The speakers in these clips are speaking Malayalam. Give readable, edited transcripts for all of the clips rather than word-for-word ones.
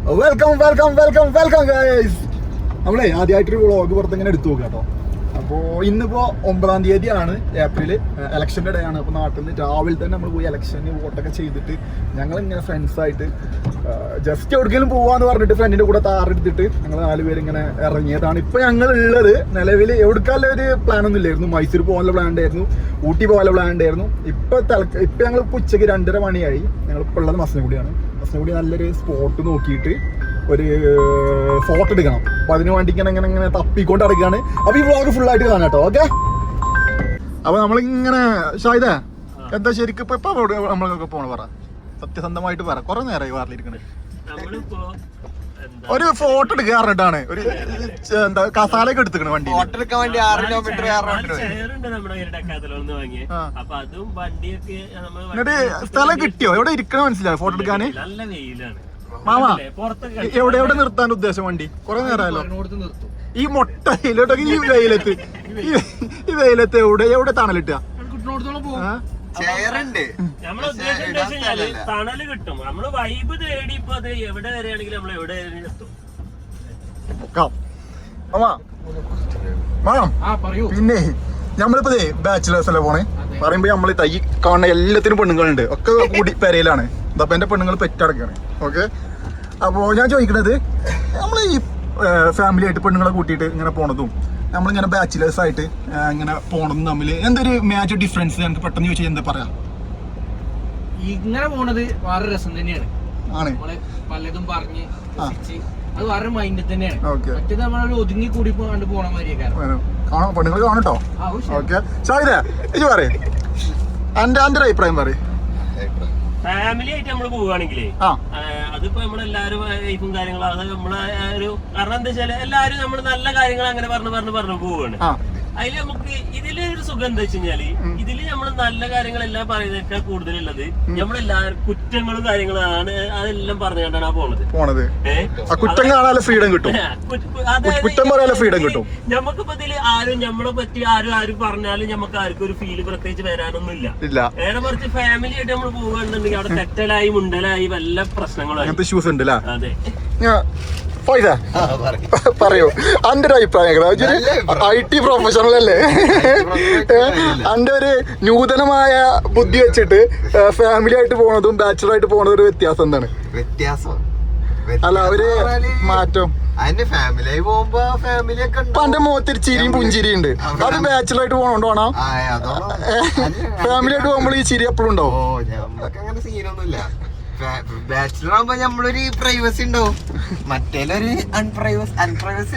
Welcome guys. നമ്മളെ ആദ്യമായിട്ടൊരു വ്ളോഗ് പുറത്ത് ഇങ്ങനെ എടുത്തു നോക്കാം കേട്ടോ. അപ്പോൾ ഇന്നിപ്പോ 9-ാം തീയതിയാണ് ഏപ്രിൽ, ഇലക്ഷൻ്റെ ഡേ ആണ്. അപ്പോൾ നാട്ടിൽ നിന്ന് രാവിലെ തന്നെ നമ്മൾ പോയി ഇലക്ഷന് വോട്ടൊക്കെ ചെയ്തിട്ട് ഞങ്ങൾ ഇങ്ങനെ ഫ്രണ്ട്സായിട്ട് ജസ്റ്റ് എവിടെയെങ്കിലും പോവാന്ന് പറഞ്ഞിട്ട് ഫ്രണ്ടിന്റെ കൂടെ താറെടുത്തിട്ട് ഞങ്ങൾ 4 പേര് ഇങ്ങനെ ഇറങ്ങിയതാണ്. ഇപ്പൊ ഞങ്ങൾ ഉള്ളത് നിലവിൽ എവിടേക്കാനുള്ള ഒരു പ്ലാൻ ഒന്നും ഇല്ലായിരുന്നു. മൈസൂർ പോകാനുള്ള പ്ലാൻ ഉണ്ടായിരുന്നു, ഊട്ടി പോകാനുള്ള പ്ലാൻ ഉണ്ടായിരുന്നു. ഇപ്പൊ ഞങ്ങൾ ഉച്ചയ്ക്ക് 2:30 മണിയായി. ഞങ്ങൾ ഇപ്പോൾ ഉള്ളത് മസനഗുഡിയാണ്. മസനഗുഡി നല്ലൊരു സ്പോട്ട് നോക്കിയിട്ട് ഒരു ഫോട്ടോ എടുക്കണം. അപ്പൊ അതിന് വേണ്ടി ഇങ്ങനെ തപ്പിക്കൊണ്ട് നടക്കുകയാണ്. അപ്പൊ ഈ വ്ളോഗ് ഫുൾ ആയിട്ട് കാണാം കേട്ടോ. ഓക്കെ, അപ്പൊ നമ്മളിങ്ങനെ ഷാഹിദ എന്താ ശരിക്കും ഇപ്പൊ നമ്മളൊക്കെ പോണ പറ, സത്യസന്ധമായിട്ട് പറ. കുറെ നേരമായി വാറിലിരിക്കണേ. ഒരു ഫോട്ടോ എടുക്കുക പറഞ്ഞിട്ടാണ് ഒരു എന്താ കസാലയൊക്കെ എടുത്തിക്കണ വണ്ടി. ഫോട്ടോ എടുക്കാൻ വേണ്ടി 6 കിലോമീറ്റർ എന്നിട്ട് സ്ഥലം കിട്ടിയോ? എവിടെ ഇരിക്കണ മനസ്സിലായോ ഫോട്ടോ എടുക്കാന്? മാമാ എവിടെ നിർത്താൻ ഉദ്ദേശം വണ്ടി? കുറെ നേരമല്ലോ ഈ മൊട്ടയിലോട്ടൊക്കെ. ഈ വെയിലത്ത് എവിടെ തണലിട്ടുക? തണല് കിട്ടും. നമ്മള് വൈബ് തേടി ഇപ്പൊ അത് എവിടെ വരെയാണെങ്കിലും നമ്മൾ എവിടെ എത്തും. പിന്നെ നമ്മളിപ്പോ ബാച്ചിലേഴ്സ് അല്ലേ പോണേ. പറയുമ്പോ നമ്മള് തൈ കാണുന്ന എല്ലാത്തിനും പെണ്ണുങ്ങളുണ്ട്, ഒക്കെ കൂടി പെരയിലാണ്. ഇതപ്പൊ എന്റെ പെണ്ണുങ്ങൾ പെറ്റടക്കാണ്. ഓക്കെ, അപ്പോ ഞാൻ ചോദിക്കണത്, നമ്മൾ ഈ ഫാമിലി ആയിട്ട് പെണ്ണുങ്ങളെ കൂട്ടിയിട്ട് ഇങ്ങനെ പോണതും നമ്മളിങ്ങനെ ബാച്ചിലേഴ്സ് ആയിട്ട് ഇങ്ങനെ പോണതും തമ്മിൽ എന്തൊരു മേജർ ഡിഫറൻസ് എനിക്ക് പെട്ടെന്ന് ചോദിച്ചാൽ എന്താ പറയാ? ഇങ്ങനെ പോണത് വേറെ രസം തന്നെയാണ്. ആണ് പലതും പറഞ്ഞ് അത് വേറെ മൈൻഡിൽ തന്നെയാണ്. മറ്റേത് നമ്മളൊരു ഒതുങ്ങി കൂടി കണ്ടു പോണ മാതിരിയൊക്കെ കാണാം, പെണ്ണുങ്ങൾ കാണട്ടോ. ഓക്കെ, ഷാഹിദ ഇത് പറയേ, എന്റെ ഒരു അഭിപ്രായം പറയേ. ഫാമിലി ആയിട്ട് നമ്മള് പോവുകയാണെങ്കിലേ അതിപ്പോ നമ്മളെല്ലാരും വൈഫും കാര്യങ്ങളും അത് നമ്മളെ ഒരു കാരണം എന്താ വെച്ചാല് എല്ലാരും നമ്മള് നല്ല കാര്യങ്ങൾ അങ്ങനെ പറഞ്ഞു പോവാണ്. അതില് നമുക്ക് ഇതിലൊരു സുഖം എന്താ വെച്ച് കഴിഞ്ഞാല് ഇതില് നമ്മള് നല്ല കാര്യങ്ങളെല്ലാം പറയുന്നതിനേക്കാൾ കൂടുതലുള്ളത് നമ്മളെല്ലാവരും കുറ്റങ്ങളും കാര്യങ്ങളാണ് അതെല്ലാം പറഞ്ഞുകൊണ്ടാണ് പോണത്. കുറ്റം കാണാൻ ഫ്രീഡം കിട്ടും. നമുക്കിപ്പോ ഇതില് ആരും നമ്മളെ പറ്റി ആരും പറഞ്ഞാലും നമുക്ക് ആർക്കും ഒരു ഫീല് പ്രത്യേകിച്ച് വരാനൊന്നും ഇല്ല. നേരെ മറിച്ച് ഫാമിലി ആയിട്ട് നമ്മൾ പോവുകയാണെന്നുണ്ടെങ്കിൽ അവിടെ തെറ്റലായി മുണ്ടലായി വല്ല പ്രശ്നങ്ങളായി. അതെ, പറയൂ അന്റെ ഒരു അഭിപ്രായം. IT പ്രൊഫഷണൽ അല്ലേ? അന്റെ ഒരു നൂതനമായ ബുദ്ധി വെച്ചിട്ട് ഫാമിലി ആയിട്ട് പോണതും ബാച്ചിലർ ആയിട്ട് പോണതും ഒരു വ്യത്യാസം എന്താണ്? അല്ല, ഒരു മാറ്റം. അതിന്റെ ഫാമിലി പോകുമ്പോ ഫാമിലിയൊക്കെ അന്റെ മുഖത്തൊരു ചിരിയും പുഞ്ചിരിയും ഉണ്ട്. അത് ബാച്ചിലർ ആയിട്ട് പോണോണ്ട് വേണോ? ഫാമിലി ആയിട്ട് പോകുമ്പോൾ ഈ ചിരി എപ്പോഴും ഉണ്ടാവും. അങ്ങനെ സീനൊന്നുമില്ല. ബാച്ചിലർ ആകുമ്പോ നമ്മളൊരു പ്രൈവസി ഉണ്ടാവും, മറ്റേലൊരു അൺപ്രൈവസി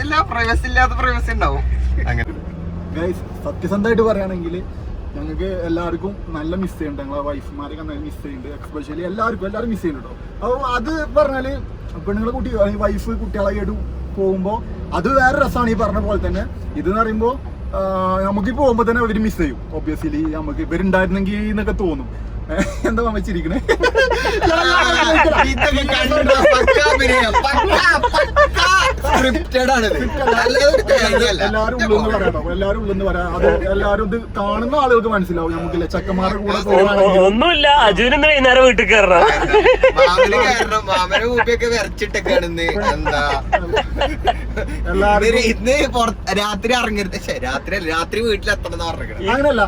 ഇല്ലാത്ത പ്രൈവസി ഉണ്ടാവും. അങ്ങനെ സത്യസന്ധമായിട്ട് പറയുകയാണെങ്കിൽ ഞങ്ങൾക്ക് എല്ലാവർക്കും നല്ല മിസ് ചെയ്യുന്നുണ്ട്. ഞങ്ങളെ വൈഫ്മാരൊക്കെ നല്ല മിസ് ചെയ്യുന്നുണ്ട്. എക്സ്പെഷ്യലി എല്ലാവരും മിസ് ചെയ്യുന്നുണ്ടോ. അപ്പോൾ അത് പറഞ്ഞാല് പെണ്ണുങ്ങളെ കുട്ടി വൈഫ് കുട്ടികളൊക്കെ ആയിട്ട് പോകുമ്പോ അത് വേറെ രസമാണ്. ഈ പറഞ്ഞ പോലെ തന്നെ ഇതെന്ന് പറയുമ്പോ നമുക്ക് പോകുമ്പോ തന്നെ അവര് മിസ് ചെയ്യും. ഒബ്വിയസ്ലി നമുക്ക് ഇവരുണ്ടായിരുന്നെങ്കിൽ എന്നൊക്കെ തോന്നും. എന്താ വെച്ചിരിക്കണേ? എല്ലാരും ഉള്ളെന്ന് പറയാം. അത് എല്ലാരും ഇത് കാണുന്ന ആളുകൾക്ക് മനസ്സിലാവും. നമുക്കില്ല ചെക്കന്മാരുടെ കൂടെ ഒന്നുമില്ല. അജുവിന് വൈകുന്നേരം വീട്ടിൽ കയറണം. മാമനെ ഊപ്പിയൊക്കെ വരച്ചിട്ടൊക്കെയാണെന്ന്. എന്താ ഇന്ന് രാത്രി ഇറങ്ങരുത്, രാത്രി വീട്ടിലെത്തണം പറഞ്ഞത്. അങ്ങനല്ല,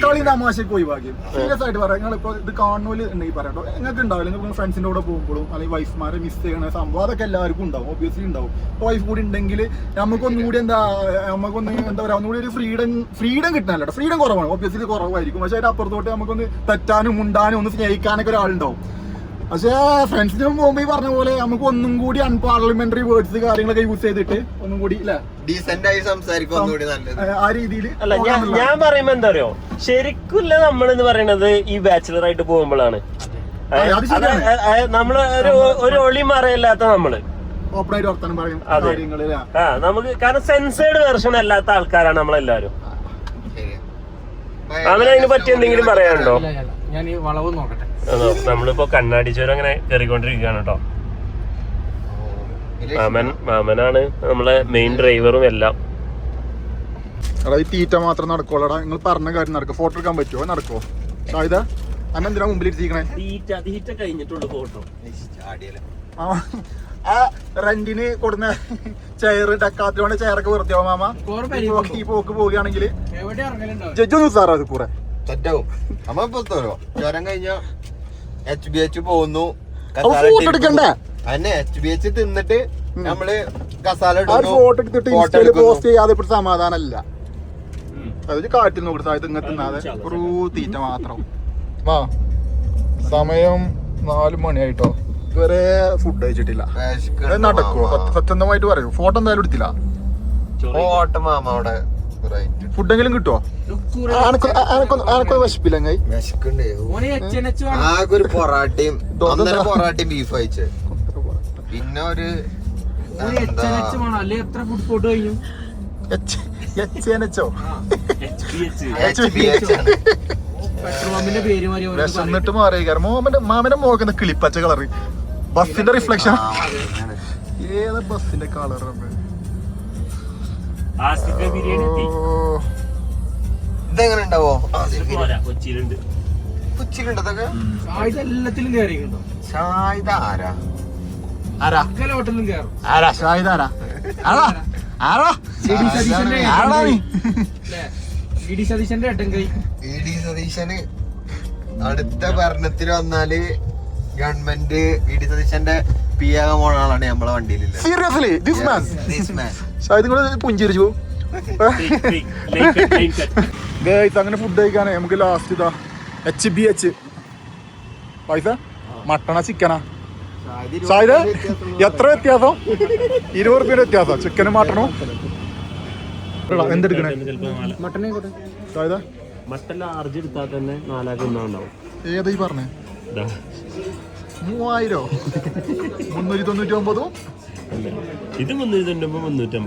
കളി തമാശക്ക് ഒഴിവാക്കി സീരിയസ് ആയിട്ട് പറയാം. നിങ്ങളിപ്പോ ഇത് കാണുന്നോല് ഉണ്ടെങ്കിൽ പറയാട്ടോ, നിങ്ങൾക്ക് ഉണ്ടാവില്ല. നിങ്ങൾ ഫ്രണ്ട്സിന്റെ കൂടെ പോകുമ്പോഴും അല്ലെങ്കിൽ വൈഫ്മാരെ മിസ് ചെയ്യണ സംഭവം അതൊക്കെ എല്ലാവർക്കും ഉണ്ടാവും. ഒബ്വിയസ്ലി ഉണ്ടാവും. വൈഫ് കൂടി ഉണ്ടെങ്കിൽ നമുക്കൊന്നും കൂടി എന്താ പറയാ, ഒന്നുകൂടി ഒരു ഫ്രീഡം കിട്ടാനല്ലോ. ഫ്രീഡം കുറവാണ്, ഒബ്വിയസ്ലി കുറവായിരിക്കും. പക്ഷെ അതിന്റെ അപ്പുറത്തോട്ട് നമുക്കൊന്ന് തെറ്റാനും മുണ്ടാനും ഒന്ന് സ്നേഹിക്കാനൊക്കെ ഒരാളുണ്ടാവും. പക്ഷേ ഫ്രണ്ട്സിന് പോകുമ്പോ ഈ പറഞ്ഞ പോലെ നമുക്ക് ഒന്നും കൂടി അൺപാർലമെന്ററി വേർഡ്സ് കാര്യങ്ങളൊക്കെ യൂസ് ചെയ്തിട്ട് ഒന്നും കൂടി ഡീസന്റ് ആയി സംസാരിക്കും ആ രീതിയിൽ. അല്ല, ഞാൻ പറയുമ്പോ എന്താ അറിയോ, ശരിക്കില്ല നമ്മളെന്ന് പറയണത് ഈ ബാച്ചിലർ ആയിട്ട് പോകുമ്പോഴാണ് നമ്മള് ഒരു ഒളി മറയില്ലാത്ത നമ്മള് ഓപ്പണായിട്ട് വർത്താനം പറയും കാര്യങ്ങള്. നമുക്ക് കാരണം സെൻസേർഡ് വെർഷൻ അല്ലാത്ത ആൾക്കാരാണ് നമ്മളെല്ലാരും. അവനതിന് പറ്റി എന്തെങ്കിലും പറയാനുണ്ടോ? ഞാൻ ഈ വളവ് നോക്കട്ടെ. നമ്മളിപ്പോ കണ്ണാടിച്ചോരം അങ്ങനെ കയറിക്കൊണ്ടിരിക്കുകയാണ് കേട്ടോ. മാമനാണ് നമ്മളെ മെയിൻ ഡ്രൈവറും എല്ലാം. തീറ്റ മാത്രം നടക്കോളടാ. നിങ്ങൾ പറഞ്ഞ കാര്യം നടക്കും. ഫോട്ടോ എടുക്കാൻ പറ്റുമോ? നടക്കോ? ഷാഹിദ അന്നെന്തിനാ മുമ്പിലിരിക്കണേ? തീറ്റ കഴിഞ്ഞിട്ടുള്ളൂ ഫോട്ടോ. ആ റെന്റിന് കൊടുന്ന ചെയർ ഡക്കാത്തിലോണ്ട് ചെയറൊക്കെ വെറുതെ ആവും മാമ. ഈ പോക്ക് പോവുകയാണെങ്കിൽ ജഡ്ജ് ഒന്ന് സാറാ അത് കൂടെ സെറ്റാവും. നമ്മളിപ്പോ ചുരം കഴിഞ്ഞ HBH പോകുന്നു. ഫോട്ടോ എടുക്കണ്ടേ? അതന്നെ HBH തിന്നിട്ട് നമ്മള് കസാല ഫോട്ടോ എടുത്തിട്ട് ഇൻസ്റ്റയില് പോസ്റ്റ് ചെയ്യാതെ ഇപ്പൊ സമാധാനമല്ല. അത് കാറ്റിൽ നോക്കി താഴത്ത് ഇങ്ങനെ തിന്നാതെ ഒരു തീറ്റ മാത്രം. ആ സമയം 4 മണിയായിട്ടോ, ഇതുവരെ ഫുഡ് കഴിച്ചിട്ടില്ല. നടക്കുവോ? സത്യസന്ധമായിട്ട് പറയൂ, ഫോട്ടോ എന്തായാലും എടുത്തില്ല. മാമ അവിടെ ഫുഡെങ്കിലും കിട്ടുമോ? വിശപ്പില്ല. ആകെ ഒരു പൊറാട്ടയും പൊറാട്ടയും ബീഫ് കഴിച്ച്, പിന്നെ ഒരു വിശന്നിട്ട് മാറി. മാമന്റെ മോക്കുന്ന കിളിപ്പച്ച കളറ്, ബസ്സിന്റെ റിഫ്ലക്ഷൻ. ഏതാ ബസ്സിന്റെ കളർ? ഇതെങ്ങനെ ഉണ്ടാവോ? കൊച്ചിയിലുണ്ട്. കൊച്ചിയിലുണ്ട് അതൊക്കെ. എല്ലാത്തിലും കയറിയിട്ടുണ്ടോ? ഷാഹിദ ആരാ? ഹോട്ടലിലും കയറും. ഷാഹിദ് ആരാ? സതീശന്റെ ഏട്ടൻ കൈ. സതീശന് അടുത്ത ഭരണത്തിൽ വന്നാല് ഗവൺമെന്റ് സതീശന്റെ പിയാകാൻ പോണ ആളാണ് നമ്മളെ വണ്ടിയിലില്ല. സീരിയസ്ലി ദിസ് മാൻ ഷാഹിദ് കൂടെ പുഞ്ചിരിച്ചു. അങ്ങനെ ഫുഡ് കഴിക്കാനേ നമുക്ക് ലാസ്റ്റ് ഇതാ HBH. പൈസ മട്ടണ ചിക്കനാ? ഷാഹിദ് എത്ര വ്യത്യാസം? 20 റുപ്യയുടെ വ്യത്യാസം ചിക്കനും മട്ടണും. എന്തെടുക്കണേ? ഷാഹിദ മട്ടൻ ലാർജ് എടുത്താൽ തന്നെ 4 ഉണ്ടാവും. ഏതാ ഈ പറഞ്ഞേ? 3000 399? ഇത് 390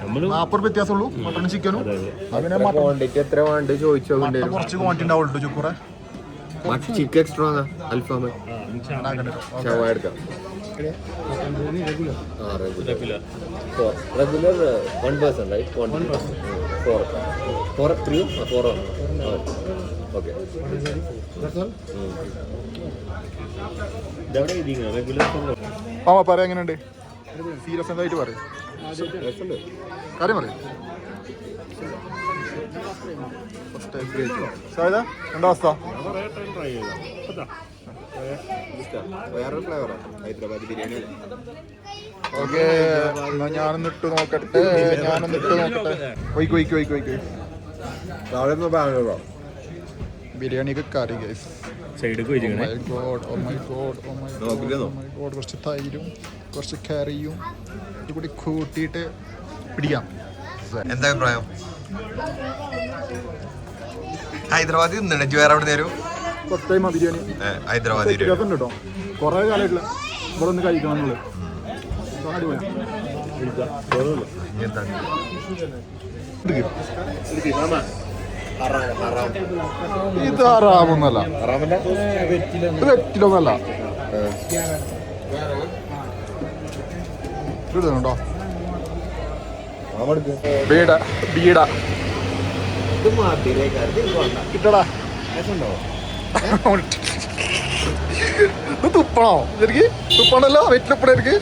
നമ്മള് 40 വ്യത്യാസമുള്ളൂ മട്ടനും ചിക്കനും. ക്വാണ്ടിറ്റി എത്ര വേണ്ട ചോദിച്ചോ. കുറച്ച് ക്വാണ്ടിറ്റി ഉണ്ടാവുള്ളൂ ചുക്കൂറെ. ചിക്കൻ എക്സ്ട്രാ അൽഫാം ഷവായ എടുക്കാം. Regular 1 person, right? 1 for 3 or 4 on? Okay. Mama പറയാ എങ്ങനെയുണ്ട്? സീരിയസ് എന്തായിട്ട് പറയും, കാര്യം പറയും. ഷാഹിദ എന്താ അവസ്ഥ? വേറൊരു ഫ്ലേവറാ ഹൈദരാബാദ് ബിരിയാണി. ഓക്കെ, ഞാനൊന്നിട്ട് നോക്കട്ടെ. ബിരിയാണിക്ക് കറി ഗൈസ്. കുറച്ച് തൈരും കുറച്ച് കറിയും ഇതുകൂടി കൂട്ടിയിട്ട് പിടിക്കാം. എന്താ അഭിപ്രായം? ഹൈദരാബാദ് നിന്നിട്ട് വേറെ അവിടെ തരും. ഫസ്റ്റ് ടൈം ബിരിയാണി ഹൈദരാബാദ് രസം കേട്ടോ. കുറേ കാലമായിട്ടില്ല ഇവിടെ ഒന്ന് കഴിക്കണമെന്നുള്ളത്. ഇത് ഹറാമൊന്നല്ല, ഇത് വെറ്റിലൊന്നല്ല. ഇടുന്നുണ്ടോ? ബീഡ ബീഡ കിട്ടടാ. തുപ്പണോ? എനിക്ക് തുപ്പണല്ലോ. വെറ്റിലപ്പട എനിക്ക്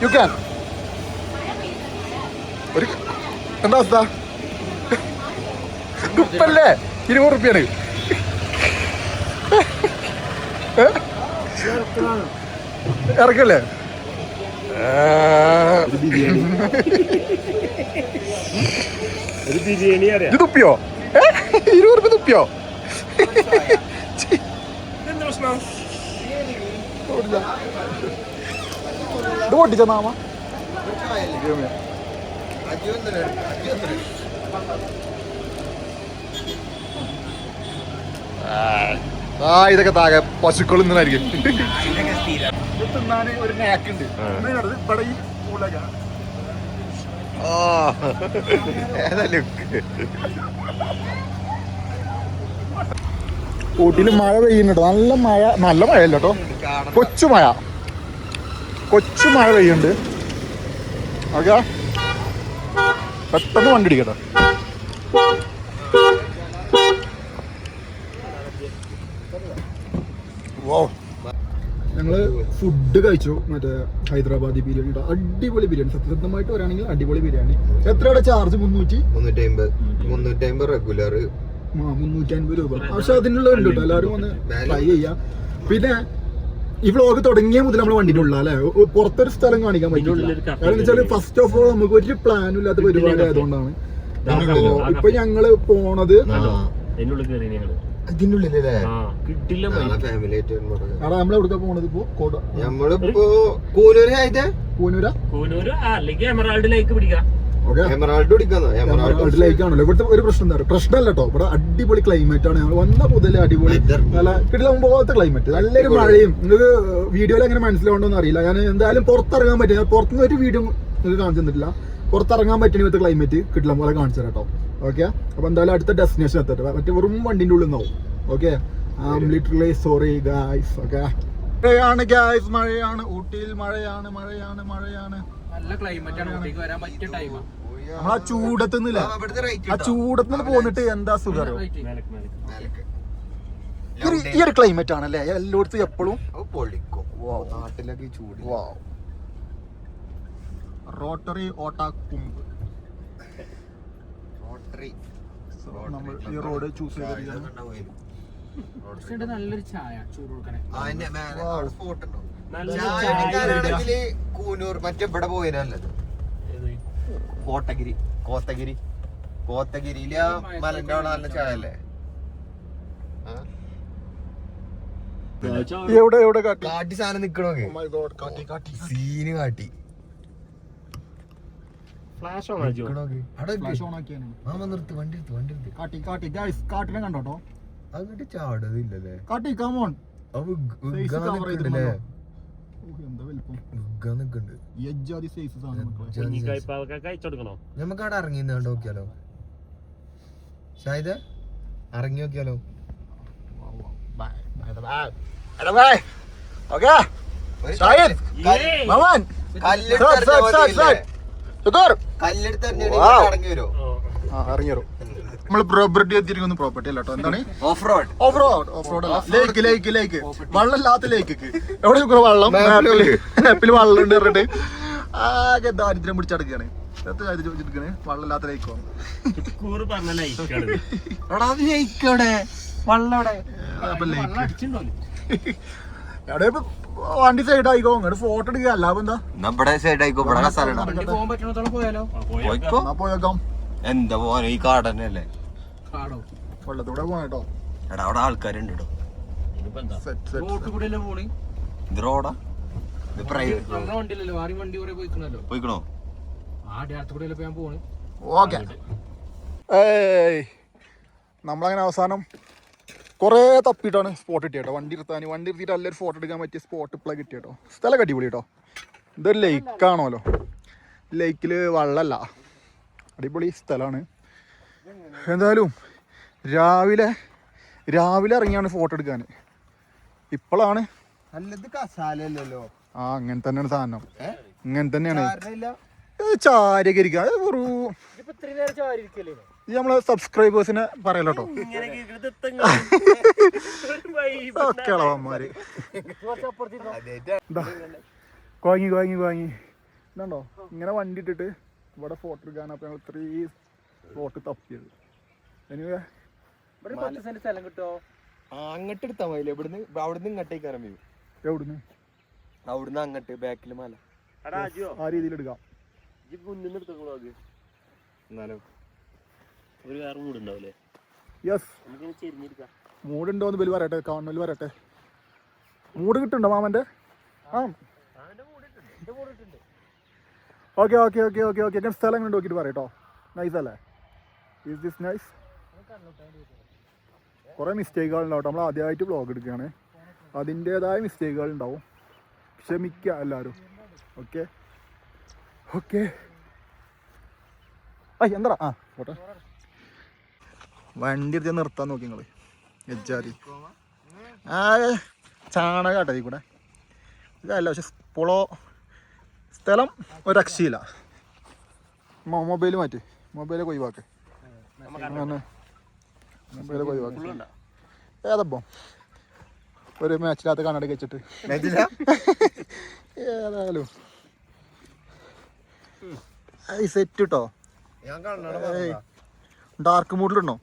യു ക്യാൻ. ഒരു എന്താ അവസ്ഥ? തുപ്പല്ലേ? 20 റുപ്യാണ്. ഇറക്കല്ലേ? ഇത് തുപ്പിയോ? 20 റുപ്യ തുപ്പിയോ? ഇത് പൊട്ടിച്ച നാമ. ഇതൊക്കെ താകെ പശുക്കളിൽ നിന്നായിരിക്കും തിന്നാന് ഒരു നാക്കുണ്ട്. ഇവിടെ ഈ ഊട്ടിയിൽ മഴ പെയ്യുന്നുണ്ട്. നല്ല മഴയല്ല കേട്ടോ, കൊച്ചു മഴ പെയ്യുന്നുണ്ട്. ഓക്കെ, പെട്ടെന്ന് വണ്ടി ഇടിക്കട്ടെ. ഞങ്ങള് ഫുഡ് കഴിച്ചു, മറ്റേ ഹൈദരാബാദി ബിരിയാണി. അടിപൊളി ബിരിയാണി, സത്യസന്ധമായിട്ട് പറയുകയാണെങ്കിൽ അടിപൊളി ബിരിയാണി. എത്രയുടെ ചാർജ്? 350 റെഗുലർ, 350 രൂപ. പക്ഷെ അതിനുള്ള ഉണ്ട് കേട്ടോ, എല്ലാവരും ഒന്ന് ട്രൈ ചെയ്യാം. പിന്നെ ഈ വ്ളോഗ് തുടങ്ങിയ മുതൽ നമ്മൾ വണ്ടിന്റെ ഉള്ള അല്ലെ പുറത്തൊരു സ്ഥലം കാണിക്കാൻ പറ്റില്ല. കാരണം വെച്ചാൽ ഫസ്റ്റ് ഓഫ് ഓൾ നമുക്ക് ഒരു പ്ലാനും ഇല്ലാത്ത പരിപാടി ആയതുകൊണ്ടാണ്. ഇപ്പൊ ഞങ്ങള് പോണത് ഇതിനുള്ളിലല്ലേ നമ്മളെവിടുക്ക പോണത്? ഇപ്പൊ നമ്മളിപ്പോ കൂനൂര് ആയിട്ട് കൂനൂര് അല്ലെങ്കിൽ എമറാൾഡിലേക്ക് പിടിക്കാം. എമറാൾഡ് ലേക്കാണല്ലോ ഇവിടുത്തെ ഒരു പ്രശ്നം. എന്താ പറയുക, പ്രശ്നമല്ല കേട്ടോ, ഇവിടെ അടിപൊളി ക്ലൈമറ്റ് ആണ്. ഞങ്ങൾ വന്ന മുതലേ അടിപൊളി നല്ല കിട്ടില്ല പോലത്തെ ക്ലൈമറ്റ്, നല്ലൊരു മഴയും. നിങ്ങൾക്ക് വീഡിയോയിൽ എങ്ങനെ മനസ്സിലാവണ്ടോന്ന് അറിയില്ല. ഞാൻ എന്തായാലും പുറത്തിറങ്ങാൻ പറ്റില്ല, പുറത്തുനിന്ന് ഒരു വീഡിയോ നിങ്ങൾക്ക് കാണിച്ചു തന്നിട്ടില്ല. പുറത്തിറങ്ങാൻ പറ്റുന്ന ഇവിടുത്തെ ക്ലൈമറ്റ് കിട്ടില്ല പോലെ കാണിച്ചു തരാം കേട്ടോ. ഓക്കെ, അപ്പൊ എന്തായാലും അടുത്ത ഡെസ്റ്റിനേഷൻ എത്തട്ടെ. മറ്റേ വെറും വണ്ടിന്റെ ഉള്ളിൽ നിന്നാവും. Okay, literally sorry guys. Okay, മഴയാണ് ഗായ്സ്, മഴയാണ്. ഊട്ടിയിൽ മഴയാണ്. നല്ല ക്ലൈമറ്റ് ആണ്, ഊട്ടിക്ക് വരാൻ പറ്റിയ ടൈമാണ്. നമ്മളാ ചൂടത്തുനിന്നില്ല, ആ ചൂടത്തുനിന്ന് പോന്നിട്ട് എന്താ സുഖം. ഈ ഒരു ക്ലൈമറ്റ് ആണല്ലേ എല്ലായിടത്തും എപ്പോഴും. നാട്ടിലൊക്കെ ചൂട്. റോട്ടറി ഓട്ടാക്കുമ്പ് നമ്മൾ ഈ റോഡ് ചൂസ് ചെയ്തിരിക്കുന്നത്. നല്ലൊരു ചായ ചൂട് കൊടുക്കണേ. കൂനൂർ മറ്റേ ഇവിടെ പോയിനല്ലത്, കോത്തഗിരിയിലെ ആ മലന്റെ അവിടെ നല്ല ചായ അല്ലേ? എവിടെ കാട്ടി സാധനം നിക്കണോ? സീന് കാട്ടി ഫ്ലാഷ് ഓൺ നിർത്ത്, വണ്ടി കാട്ടിനെ കണ്ടോട്ടോ. അങ്ങോട്ട് ചാടതില്ലല്ലേ? കാട്ടി കമോൺ. നമുക്ക് അവിടെ ഇറങ്ങി നോക്കിയാലോ? ഷാഹിദ് ഇറങ്ങി നോക്കിയാലോ? ഇറങ്ങിയോ? നമ്മള് പ്രോപ്പർട്ടി എത്തിയിരിക്കുന്ന പ്രോപ്പർട്ടി അല്ല കേട്ടോ. എന്താണ്? ഓഫ് റോഡ് അല്ല, ലേക്ക് വെള്ളമില്ലാത്ത ലേക്ക്. എവിടെ നിൽക്കണം വെള്ളം? മാപ്പില് വെള്ളം ഉണ്ട് പറഞ്ഞിട്ട് ആകെ ദാരിദ്ര്യം പിടിച്ചടക്കാണ്. വെള്ളമില്ലാത്ത ലേക്കോ? എവിടെ വണ്ടി സൈഡ് ആയിക്കോ, അങ്ങോട്ട് ഫോട്ടോ എടുക്കുക. അല്ലാതെ എന്താ പോയേക്കാം. എന്താ പോവാൻ ഈ കാടന്നല്ലേ? വെള്ളത്തൂടെ പോണേട്ടോ. എടാ അവിടെ ആൾക്കാരുണ്ട് കേട്ടോ. ഇത് റോഡാ? ഇത് പോയിക്കണോ? ഓക്കെ, നമ്മളങ്ങനെ അവസാനം കുറേ തപ്പിയിട്ടാണ് സ്പോട്ട് കിട്ടിയോ. വണ്ടി നിർത്തിയിട്ട് നല്ലൊരു ഫോട്ടോ എടുക്കാൻ പറ്റിയ സ്പോട്ട് ഇപ്പോഴാണ് കിട്ടിയോ. സ്ഥലമൊക്കെ അടിപൊളി കേട്ടോ. ഇതൊരു ലേക്കാണല്ലോ, ലേക്കിൽ വെള്ളമല്ല, അടിപൊളി സ്ഥലമാണ്. എന്തായാലും രാവിലെ ഇറങ്ങിയാണ് ഫോട്ടോ എടുക്കാൻ. ഇപ്പോഴാണ് നല്ലത് കസാലല്ലോ. അങ്ങനെ തന്നെയാണ് സാധനം, ഇങ്ങനെ തന്നെയാണ്. ചാരിയൊക്കെ ഇരിക്കുക. ഇത് നമ്മളെ സബ്സ്ക്രൈബേഴ്സിനെ പറയല്ലോ കേട്ടോ. കിളവന്മാര് കോങ്ങി ഇതുണ്ടോ, ഇങ്ങനെ വണ്ടി ഇട്ടിട്ട് ഇവിടെ ഫോട്ടോ എടുക്കാനാണ്. അപ്പൊ ഞങ്ങൾ ഇത്രയും ഫോട്ടോ തപ്പിയത്. സ്ഥലം കിട്ടോ? അങ്ങോട്ട് എടുത്താൽ മതി. ഇവിടുന്ന് ഇങ്ങോട്ടേക്ക് ഇറങ്ങി. എവിടുന്ന്? അവിടുന്ന് അങ്ങോട്ട് ബാക്കിൽ മല. ആ രീതിയിൽ എടുക്കാം. എന്നാലോ ഒരു വേറെ മൂടുണ്ടാവില്ലേ? യെസ്, മൂടുണ്ടോന്ന് ബലി പറയട്ടെ, കാണുന്നതിൽ പറയട്ടെ. മൂഡ് കിട്ടുന്നുണ്ടോ മാമന്റെ? ആ, ഓക്കെ. സ്ഥലം എങ്ങനെ നോക്കിയിട്ട് പറയട്ടോ. നൈസ് അല്ലേ? Is this nice? കുറേ മിസ്റ്റേക്കുകൾ ഉണ്ടാവും. നമ്മൾ ആദ്യമായിട്ട് വ്ളോഗ് എടുക്കുകയാണ്, അതിൻ്റെതായ മിസ്റ്റേക്കുകൾ ഉണ്ടാവും. ക്ഷമിക്കുക എല്ലാവരും. ഓക്കെ. എന്താ പോട്ടെ. വണ്ടി എടുത്ത് നിർത്താൻ നോക്കി നിങ്ങൾ. എജാതി ചാണകാട്ടെ ഈ കൂടെ ഇതല്ല. പക്ഷെ ഇപ്പോഴോ സ്ഥലം ഒരു രക്ഷയില്ല. മൊബൈൽ മാറ്റി, മൊബൈലൊക്കെ ഒഴിവാക്ക്. ഏതപ്പം ഒരു മാച്ചിനകത്ത് കണ്ണട വെച്ചിട്ട് ഏതായാലും സെറ്റ് കിട്ടോ. ഡാർക്ക് മൂഡിലുണ്ടോ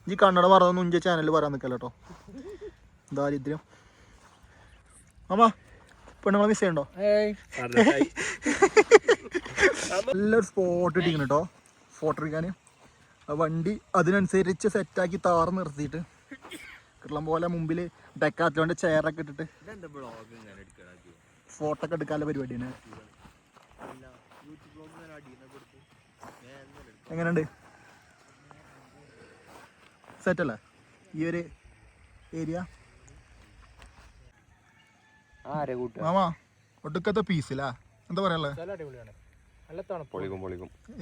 ഈ കണ്ണട മറന്നൊന്നും ഇഞ്ച ചാനലിൽ പറയാൻ നിൽക്കല്ലോ കേട്ടോ. ദാരിദ്ര്യം. അമ്മാ പെണ്ണുങ്ങളെ മിസ് ചെയ്യണ്ടോ? നല്ലൊരു സ്പോട്ട് ഇട്ടിരിക്കുന്നു കേട്ടോ ഫോട്ടോ എടുക്കാൻ. വണ്ടി അതിനനുസരിച്ച് സെറ്റാക്കി താറ് നിർത്തിയിട്ട് കിട്ടളം പോലെ മുമ്പിൽ ഡെക്കാത്തലോണ്ട് ചെയറൊക്കെ ഇട്ടിട്ട് ഫോട്ടോ ഒക്കെ എടുക്കാനുള്ള പരിപാടിയാണ്. എങ്ങനെയുണ്ട്? സെറ്റല്ലേ ഈ ഒരു ഏരിയ? മാമാ ഒടുക്കത്തെ പീസിലാ എന്താ പറയാ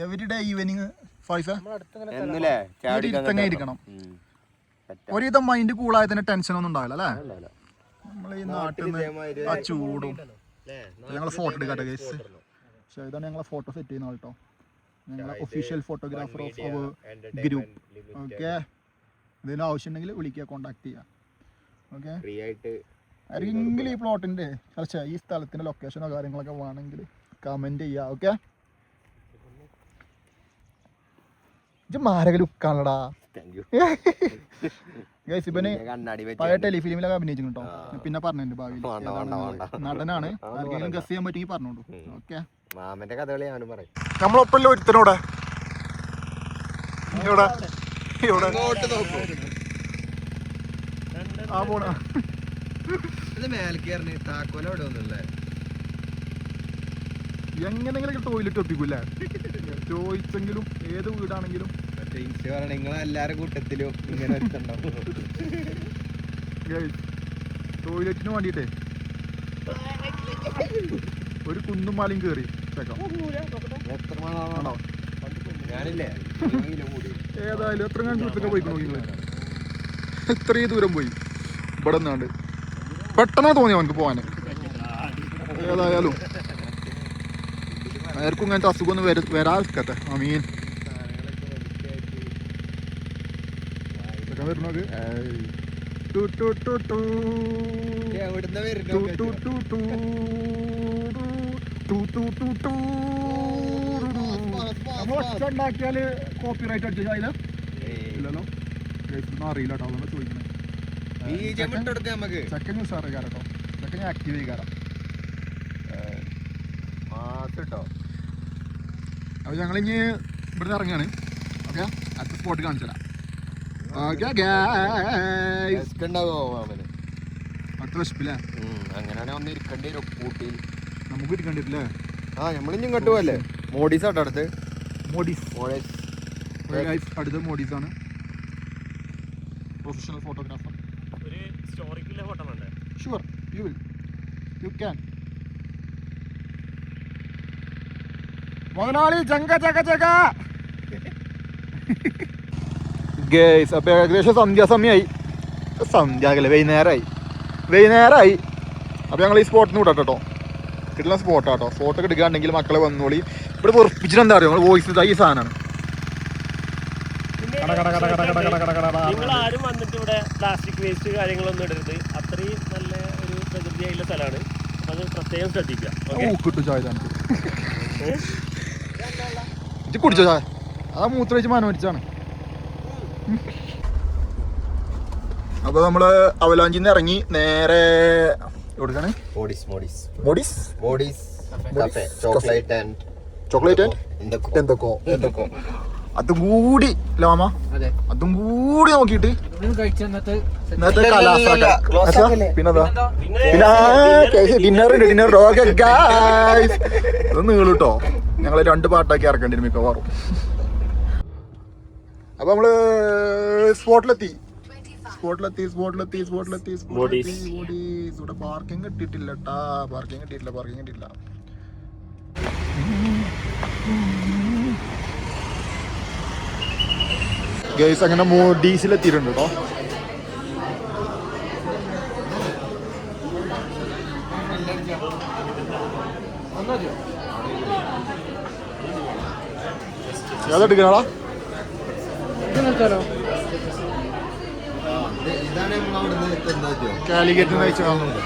എവരി ഡേ ഈവനിങ് ഇരിക്കണം. ഒരുവിധം മൈൻഡ് കൂളായ തന്നെ ടെൻഷൻ ഒന്നും ഉണ്ടാവില്ല അല്ലേ? നമ്മളെ ഈ നാട്ടിൽ നിന്ന് ആ ചൂടും. ഞങ്ങളെ ഫോട്ടോ എടുക്കട്ടെ ഗൈസ്. പക്ഷേ ഇതാണ് ഞങ്ങളെ ഫോട്ടോ സെറ്റ് ചെയ്യുന്ന ആൾ കേട്ടോ. ഞങ്ങളെ official photographer of our group. Okay, ഇതിന് ആവശ്യം ഉണ്ടെങ്കിൽ വിളിക്കുക, കോണ്ടാക്ട് ചെയ്യുക. ഓക്കെ, ആരെങ്കിലും ഈ പ്ലോട്ടിൻ്റെ ഈ സ്ഥലത്തിൻ്റെ ലൊക്കേഷനോ കാര്യങ്ങളൊക്കെ വേണമെങ്കിൽ കമൻറ്റ് ചെയ്യുക. ഓക്കെ, ഇത് മാരക ലുക്കാണല്ലടാ ഗൈസ്. ഇവന് പഴയ ടെലിഫിലിമിലൊക്കെ അഭിനയിച്ചു കേട്ടോ. പിന്നെ പറഞ്ഞിട്ടുണ്ട് ഭാവിയിൽ നടനാണ്. ആർക്കെങ്കിലും ഗസ് ചെയ്യാൻ പറ്റുമെങ്കിൽ പറഞ്ഞോളൂ. ഓക്കെ, മാമന്റെ കഥകളി ഞാനും പറയും. നമ്മളൊപ്പമല്ല ഒരുത്തനോടെ ഇവിടെ ഇവിടെ ആ പോണ മേൽക്കേറിന് താക്കോല അവിടെ ഒന്നുമില്ലേ? എങ്ങനെങ്കിലും ടോയ്ലറ്റ് ഒപ്പിക്കൂല്ലേ ചോദിച്ചെങ്കിലും ഏത് വീടാണെങ്കിലും. മറ്റേ ഇൻസ്റ്റ പറയണ നിങ്ങളെല്ലാരും കൂട്ടത്തിലും ഇങ്ങനെ ടോയ്ലറ്റിന് വേണ്ടിട്ടേ ഒരു കുന്നും മാലയും കയറി എത്ര മണോ ഞാനില്ലേ ഏതായാലും എത്ര ദൂരത്തൊക്കെ പോയിക്കണോ നിങ്ങൾ? ഇത്രയും ദൂരം പോയി ഇവിടെ നിന്നാണ്ട് പെട്ടെന്ന് തോന്നി അവനക്ക് പോവാൻ. ഏതായാലും ആർക്കും ഇങ്ങനത്തെ അസുഖമൊന്നും വരാതിരിക്കട്ടെ. അമീൻ. വരുന്നത് ഉണ്ടാക്കിയാല് കോപ്പി റൈറ്റ് അടിച്ചാൽ ഇല്ലല്ലോ. അറിയില്ല കേട്ടോ, അതുകൊണ്ട് ചോദിക്കണേ. ചെക്കൻ സാറേ കേട്ടോ, ചെക്കൻ ആക്റ്റീവ് ചെയ്യാം കേട്ടോ. അപ്പോൾ ഞങ്ങളിഞ്ഞ് ഇവിടുന്ന് ഇറങ്ങുകയാണ്. ഓക്കെ, അടുത്ത സ്പോട്ട് കാണിച്ചു തരാം. ഓക്കെ, അടുത്ത വിശപ്പില്ലേ? അങ്ങനെയാണെങ്കിൽ ഒന്ന് ഇരിക്കേണ്ടി വരും ഊട്ടിയിൽ. നമുക്ക് ഇരിക്കേണ്ടിട്ടില്ലേ? ആ നമ്മളിഞ്ഞും ഇങ്ങോട്ട് പോവല്ലേ? മോഡീസ് ആട്ടോ അടുത്ത്. മോഡീസ് അടുത്ത മോഡീസ് ആണ്. Professional photographer. ഒരു സ്റ്റോറിക്കുള്ള ഫോട്ടോ വേണ്ടേ? Sure, you can. മുതലാളി ചങ്ക ചക ചക ഗേസ്. അപ്പോൾ ഏകദേശം സന്ധ്യാസമയമായി. സന്ധ്യാകല്ലേ, വൈകുന്നേരമായി. അപ്പോൾ ഞങ്ങൾ ഈ സ്പോട്ടിന് വിടാം കേട്ടോ. കിട്ടുന്ന സ്പോട്ടാട്ടോ. ഫോട്ടോ ഒക്കെ എടുക്കാണ്ടെങ്കിൽ മക്കളെ വന്നോളി. ഇവിടെ ഉറപ്പിച്ചിട്ട് എന്താ പറയുക, വോയിസ് ഈ സാധനമാണ്. നിങ്ങൾ ആരും വന്നിട്ട് ഇവിടെ പ്ലാസ്റ്റിക് വേസ്റ്റ് കാര്യങ്ങളൊന്നും ഇടരുത്. അത്രയും നല്ല ഒരു പ്രകൃതിയായുള്ള സ്ഥലമാണ്. അത് പ്രത്യേകം ശ്രദ്ധിക്കുക. കിട്ടും ചായ ഇത് കുടിച്ചോ ചായ? ആ മൂത്ര വെച്ച് മനോരിച്ചാണ്. അപ്പൊ നമ്മള് അവലാഞ്ചിന്ന് ഇറങ്ങി നേരെ എവിടെയാണ്? ചോക്ലേറ്റ് എന്തൊക്കോ അതും കൂടി ലാമ അതും കൂടി നോക്കിയിട്ട് ഇന്നത്തെ പിന്നെന്താ പിന്നെ ഡിന്നർ ഓക്കെ ഗായ്സ്. അതൊന്നും കേട്ടോ, ഞങ്ങൾ 2 പാട്ടാക്കി ഇറക്കേണ്ടി വരും മിക്കവാറും. അപ്പൊ നമ്മള് സ്പോട്ടിലെത്തി. ഇവിടെ പാർക്കിംഗ് കിട്ടിയിട്ടില്ല കേട്ടാ. പാർക്കിംഗ് കിട്ടിയിട്ടില്ല. ഗൈസ് അങ്ങനെ മോഡീസിലെത്തിയിട്ടുണ്ട് കേട്ടോ. ഏതെടുക്കണാടാ? ഇതാണ് നമ്മൾ അവിടെ നിന്ന് എന്താ കാലിക്കറ്റ് കഴിച്ചു കാണുന്നുണ്ട്.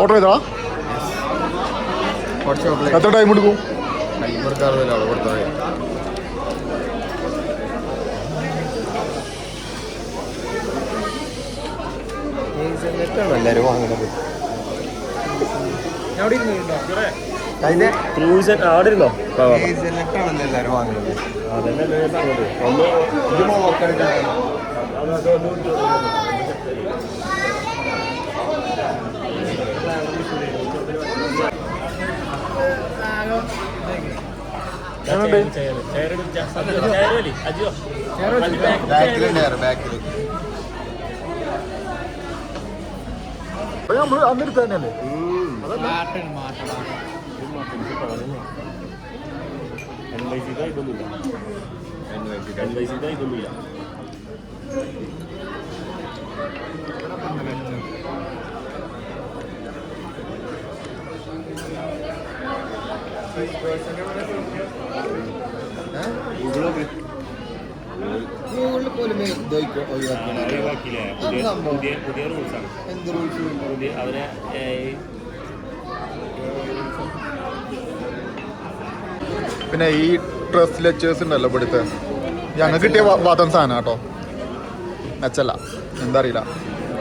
ഓർഡർ ചെയ്താ എത്ര ടൈം എടുക്കും? ടൈം എടുക്കാറില്ല, അവിടെ കൊടുത്താൽ നെറ്റാണ് എല്ലാവരും വാങ്ങുന്നത്. അവിടെ ഇരുന്നോ? നെറ്റാണല്ലോ എല്ലാവരും വാങ്ങുന്നത്. ബാക്കിൽ നമ്മൾ അന്നിട്ട് തന്നെയല്ലേ ഇതൊന്നുമില്ല. ഗൂഗിളിൽ പോലും ഒഴിവാക്കിയില്ലേ? പുതിയ റൂൾസാണ്. എന്ത് റൂൾസ്? അവരെ പിന്നെ ഈ ഡ്രസ് ലെക്ചേഴ്സ് ഉണ്ടല്ലോ ഇവിടുത്തെ ഞങ്ങൾക്ക് കിട്ടിയ വാദം സാധനം കേട്ടോ, മെച്ചല്ല എന്താ അറിയില്ല.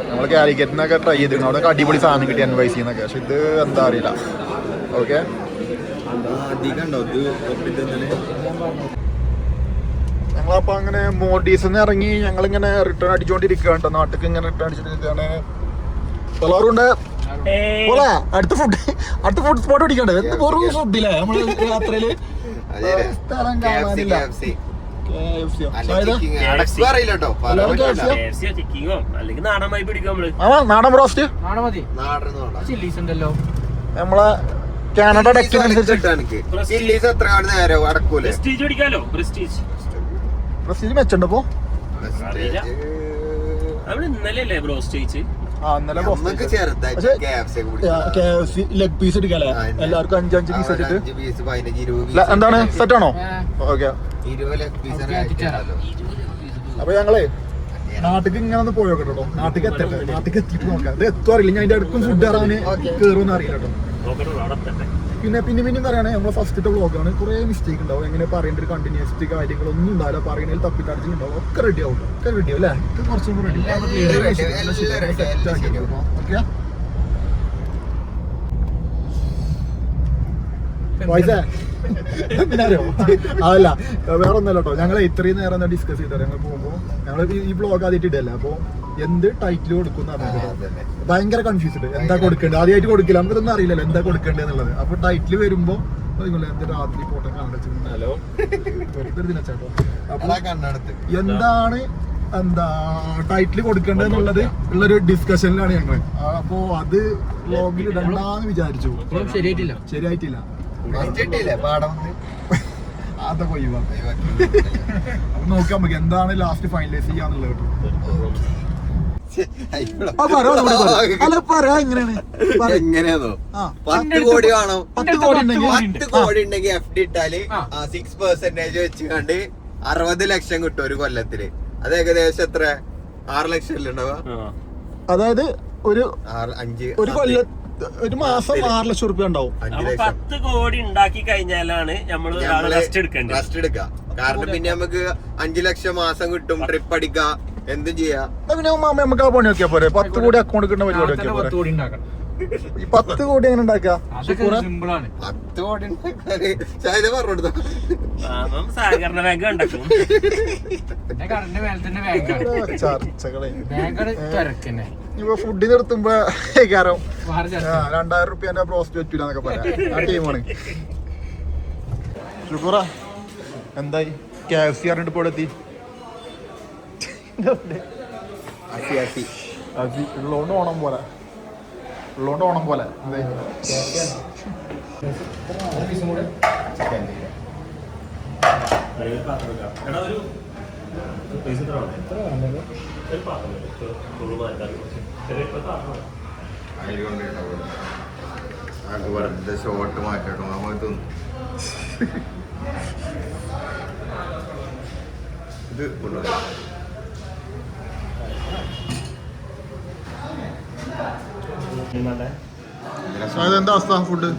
നമ്മൾ കാലിക്കറ്റിനൊക്കെ ട്രൈ ചെയ്തിരുന്നു, അവിടെ അടിപൊളി സാധനം കിട്ടി NYC എന്നൊക്കെ. പക്ഷെ ഇത് എന്താ അറിയില്ല. ഓക്കെ ഞങ്ങളപ്പോൾ അങ്ങനെ മോഡീസിന്ന് ഇറങ്ങി ഞങ്ങളിങ്ങനെ റിട്ടേൺ അടിച്ചുകൊണ്ടിരിക്കുകയാണ് കേട്ടോ, നാട്ടിലേക്ക് ഇങ്ങനെ റിട്ടേൺ അടിച്ചിരിക്കുകയാണ്. പലരുണ്ട് പോലെ അടുത്ത ഫുഡ് സ്പോട്ട് പിടിക്കണ്ടേ? എന്ത് വെറും ഫുഡില്ലേ നമ്മള് യാത്രയില് സ്ഥലം കാണാനില്ല. നാടൻ ബ്രോസ്റ്റ് നമ്മളെ കാനഡ പ്രസ്റ്റീജ് മെച്ചുണ്ട് ഇപ്പൊ. ഇന്നലെ ബ്രോസ്റ്റ് ലെഗ് പീസ് എടുക്കാല്ലേ? എല്ലാവർക്കും 5 പീസ് വെച്ചിട്ട് എന്താണ് സെറ്റ് ആണോ? ഓക്കെ. അപ്പൊ ഞങ്ങളെ നാട്ടിക്ക് ഇങ്ങനെ ഒന്ന് പോയോക്കെ കേട്ടോ, നാട്ടിക്ക് എത്തട്ടെ. നാട്ടിക്ക് എത്തിയിട്ട് നോക്കാം. അത് എത്തും അറിയില്ല, ഞാൻ അതിന്റെ അടുക്കും ഫുഡ് ഇറാന് കയറുമെന്ന് അറിയില്ല കേട്ടോ. പിന്നെ പറയണേ നമ്മളെ ഫസ്റ്റത്തെ വ്ളോഗാണ്, കുറെ മിസ്റ്റേക്ക് ഉണ്ടാവും. എങ്ങനെ പറയേണ്ട ഒരു കണ്ടിന്യൂസിറ്റി കാര്യങ്ങളൊന്നും ഉണ്ടാവില്ല, പറയുന്നതിൽ തപ്പിത്തടച്ചിട്ടുണ്ടാവും. ഒക്കെ റെഡി ആവും അല്ലേ? ഇത് കുറച്ചും കൂടെ റെഡി ഓക്കെ. എന്തിനാരോ അതല്ല, വേറെ ഒന്നല്ല കേട്ടോ. ഞങ്ങൾ ഇത്രയും നേരം എന്താ ഡിസ്കസ് ചെയ്താൽ ഞങ്ങൾ പോകുമ്പോൾ ഞങ്ങൾ ഈ വ്ളോഗ് ആദ്യമായിട്ട് ഇടല്ല. അപ്പോൾ എന്ത് ടൈറ്റിൽ കൊടുക്കും ഭയങ്കര കൺഫ്യൂസ്ഡ്. എന്താ കൊടുക്കേണ്ടത്? ആദ്യമായിട്ട് കൊടുക്കില്ല, നമുക്കിതൊന്നും അറിയില്ലല്ലോ എന്താ കൊടുക്കേണ്ടത് എന്നുള്ളത്. അപ്പൊ ടൈറ്റിൽ വരുമ്പോ എന്ത് രാത്രി പോട്ടെ കണ്ടോ എന്താണ് എന്താ ടൈറ്റിൽ കൊടുക്കേണ്ടത് എന്നുള്ളത് ഉള്ളൊരു ഡിസ്കഷനിലാണ് ഞങ്ങൾ. അപ്പോ അത് വ്ളോഗിൽ ഇടണ്ടാന്ന് വിചാരിച്ചു. ശരിയായിട്ടില്ല. അതൊക്കെ ഒഴിവാക്കി അപ്പൊ നോക്കാം നമുക്ക് എന്താണ് ലാസ്റ്റ് ഫൈനലൈസ് ചെയ്യാന്നുള്ളത് കേട്ടോ. എങ്ങനെയാണോ 10 കോടി വേണം. 10 കോടി ഉണ്ടെങ്കിൽ FD ഇട്ടാല് 6% വെച്ച് കണ്ട് 60 ലക്ഷം കിട്ടും ഒരു കൊല്ലത്തില്. അത് ഏകദേശം എത്ര? 6 ലക്ഷം അല്ലേ ഉണ്ടാവുക? അതായത് ഒരു 5 ഒരു മാസം 6 ലക്ഷം റുപ്യ ഉണ്ടാവും. 10 കോടി ഉണ്ടാക്കി കഴിഞ്ഞാലാണ് നമ്മള് റെസ്റ്റ് എടുക്കുക. കാരണം പിന്നെ നമുക്ക് 5 ലക്ഷം മാസം കിട്ടും, ട്രിപ്പ് അടിക്കാം, എന്തും ചെയ്യാം. പിന്നെ നമുക്ക് ആ പണി നോക്കിയാ പോരെ? 10 കോടി അക്കൗണ്ട് കിട്ടുന്ന പരിപാടി നോക്കിയാ പോരെ? ഈ 10 കോടി എങ്ങനെ ഉണ്ടാക്കുക? 10 കോടി പറഞ്ഞെടുത്ത സഹകരണ ബാങ്ക് ഉണ്ടാക്കും. ചർച്ചകളെ ഇപ്പൊ ഫുഡ് നിർത്തുമ്പോ 2000 റുപ്യന്റെ ബ്രോസ്റ്റ് പറ്റൂലെന്നൊക്കെ പറയാം. ആ ടീമാണ്. ഷുക്കൂറ എന്തായി? KFC അറിഞ്ഞിട്ട് ഇപ്പോൾ എത്തി ഉള്ളോണ്ട് ഓണം പോലെ വെറുതെ ഷോട്ട് മാറ്റട്ടോ നമുക്ക് തോന്നും ഇത് കൊണ്ടുപോകാം. എന്താ അവസ്ഥ ഫുഡ്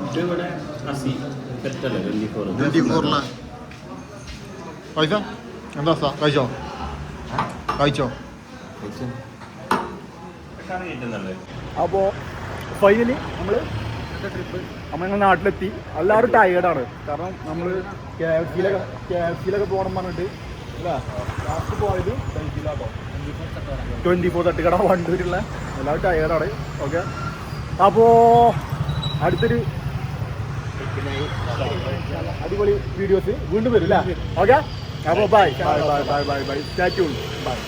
ഇതിവിടെ അസി സെറ്റല്ലേ 24 24 പൈസ എന്താ അവസ്ഥ കഴിച്ചോ അപ്പോൾ ഫൈനലി നമ്മൾ നാട്ടിലെത്തി എല്ലാവരും ടയേർഡാണ്. കാരണം നമ്മൾ KFC-ലൊക്കെ പോകണം പറഞ്ഞിട്ട് അല്ലേ ലാസ്റ്റ് പോയത് ഡൽഹിയിലാട്ടോ 24 തട്ടുകട വണ്ടൂരുള്ള എല്ലാവരും ടയേർഡാണ്. ഓക്കെ അപ്പോൾ അടുത്തൊരു അടിപൊളി വീഡിയോസ് വീണ്ടും വരും അല്ലേ. ഓക്കെ അപ്പോൾ bye bye bye bye bye bye stay tuned by.